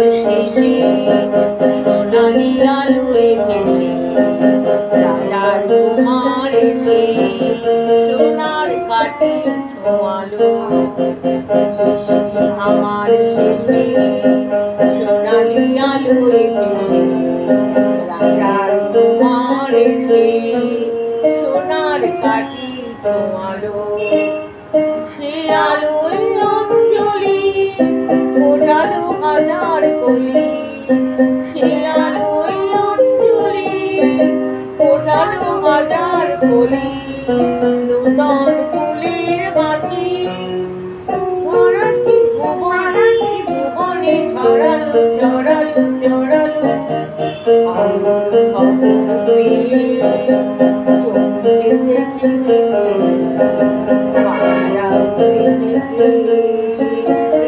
আমার শেষে সোনালি আলোয় ভেসে রাজার কুমার এসে সোনার কাঠি ছোঁয়ালো। বৃষ্টি আমার শেষে সোনালি আলোয় ভেসে রাজার কুমার এসে সোনার কাঠি ছোঁয়ালো। সে আলোয় অঞ্জলি ফোটালো হাজার কলি, সে আলোয় অঞ্জলি ফোটালো হাজার কলি। নূতন ফুলের বাসি ভরাটি ভুবনে ছড়ালো ছড়ালো ছড়ালো। আলোর খবর পেয়ে চোখে দেখে গেছে পাখিরা উঠেছে গিয়ে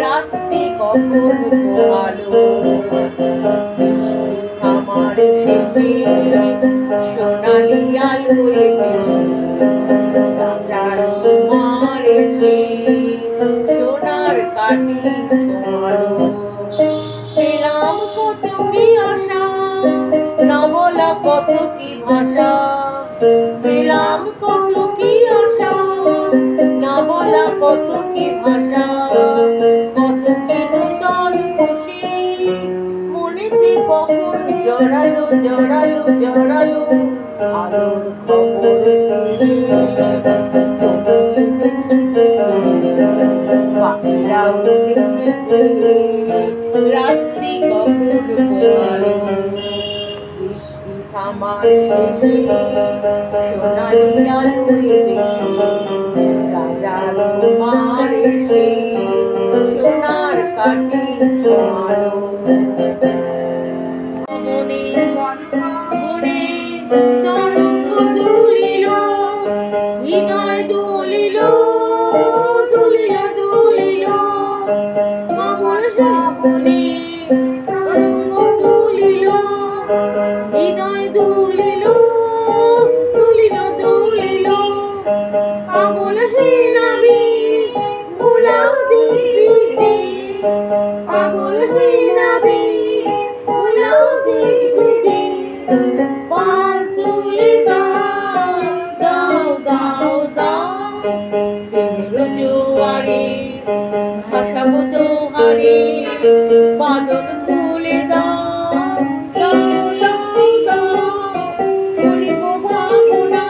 রাত্রি কখন পোহালো। বৃষ্টি থামার শেষে সোনালি আলোয় ভেসে রাজার কুমার এসে সোনার কাঠি ছোঁয়ালো। পেলাম কত কি আশা না বলা কত কি ভাষা, পেলাম কত কি আশা না বলা কত কি ভাষা। কত কি নূতন খুশি মনেতে কখন জড়ালো জড়ালো জড়ালো। আলোর খবর পেয়ে চোখে দেখে গেছে পাখিরা উঠেছে গিয়ে রাত্রি কখন পোহালো। বৃষ্টি থামার শেষে সোনালি আলোয় ভেসে রাজার কুমার এসে সোনার কাঠি ছোঁয়ালো। বনে বনে তরঙ্গ দুলিল হৃদয় দুলিল দুলিল দুলিল। আমার বনে তরঙ্গ দুলিল হৃদয় দুলিল দুলিল দুলিল। পাগল হীন আমি ভুলাও দিব্যিতে, পাগল হীন আমি ভুলাও দিব্যিতে। পার তুলে দাও দাও দাও দাও প্রেমের জোয়ারে ভাসাবো দোহারে। বাদল খুলে দাও দাও দাও দাও বলিব ভাবনা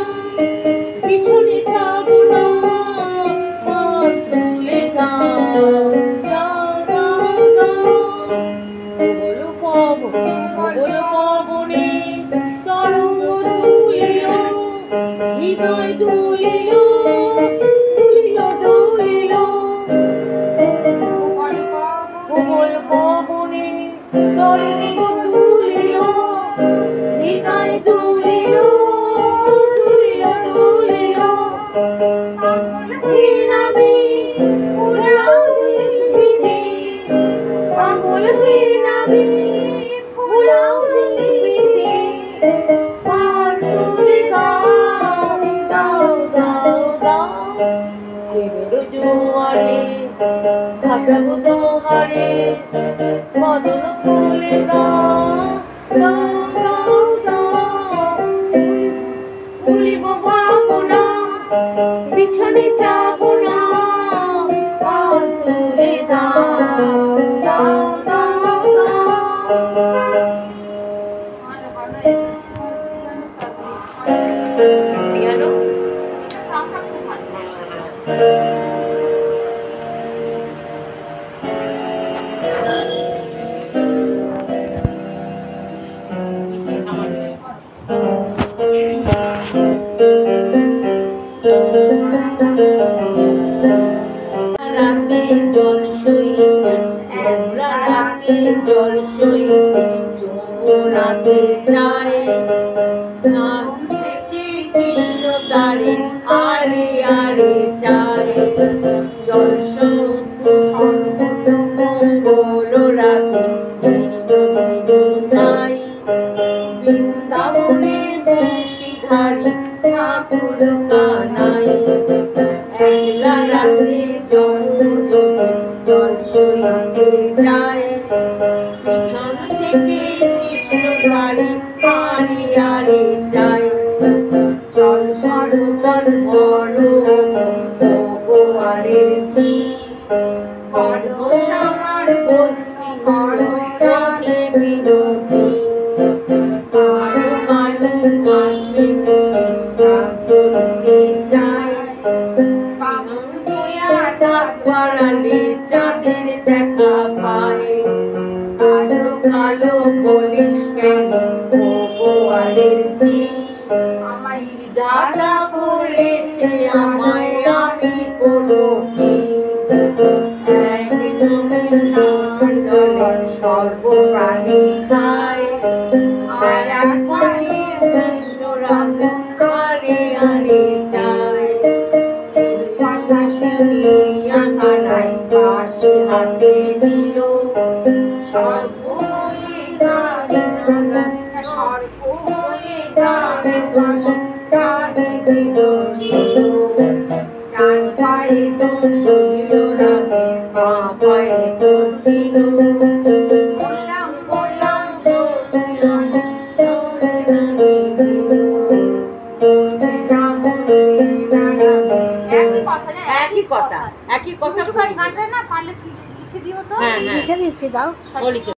পিছনে যাবো না। পার তুলে দাও দাও দাও দাও প্রবল পবনে তরঙ্গ তুলিল হৃদয় দুলিল দুলিল দুলিল। প্রবল পবনে তরঙ্গ তুলিল হৃদয় দুলিল দুলিল দুলিল। পাগল হীন আমি ভুলাও দিব্যিতে, পাগল হীন আমি ভুলাও দিব্যিতে। পার তুলে দাও দাও দাও দাও প্রেমের জোয়ারে ভাসাবো দোহারে। বাদল খুলে দাও দাও দাও দাও ভুলিব ভাবনা পিছনে যাবো না। পার তুলে দাও দাও দাও দাও। পিয়ানো রাতে জল সইতে একলা রাতে জল সইতে যমুনাতে যায় না থেকে কৃষ্ণ তারে আরে আরে চায়। জল সমুদ্র সর্বত মঙ্গল রাতে নাই বৃন্দাবনের বংশীধারী ঠাকুর কানাই। একলা রাতে জল সইতে যায় পিছন থেকে কৃষ্ণ তারি আরে আরে যায় চল সরো চল বড় গোয়ালের ঝি পরশ আমার বন্দি করো রাধে বিনোদী কালো কালো মানবে দিতে যায় পাগল গোয়া চাঁদ পড়ালে চাঁদের দেখা পায় কালো কালো বলিস কেন ও গোয়ালের ঝি আমায় দাদা করেছে আমায় আমি করবো কি একজনে জলে সর্বপ্রাণী খায় আর এক পানি কৃষ্ণ রাগ আরে আরে যায় কথা শুনিয়া কানাই বাঁশি হাতে নিল সর্ব হয়ে গানে গান সর্ব হয়ে গানে গান প্রাণে বিরোচিত ডান পায়ে তো শুনিল রাগে বাঁ পায়ে তো ছিল বললাম বললাম চলে রাগে দিল একই কথা একটুখানি গানটা না পারলে লিখে দিও তো। হ্যাঁ লিখে দিচ্ছি দাও। লিখে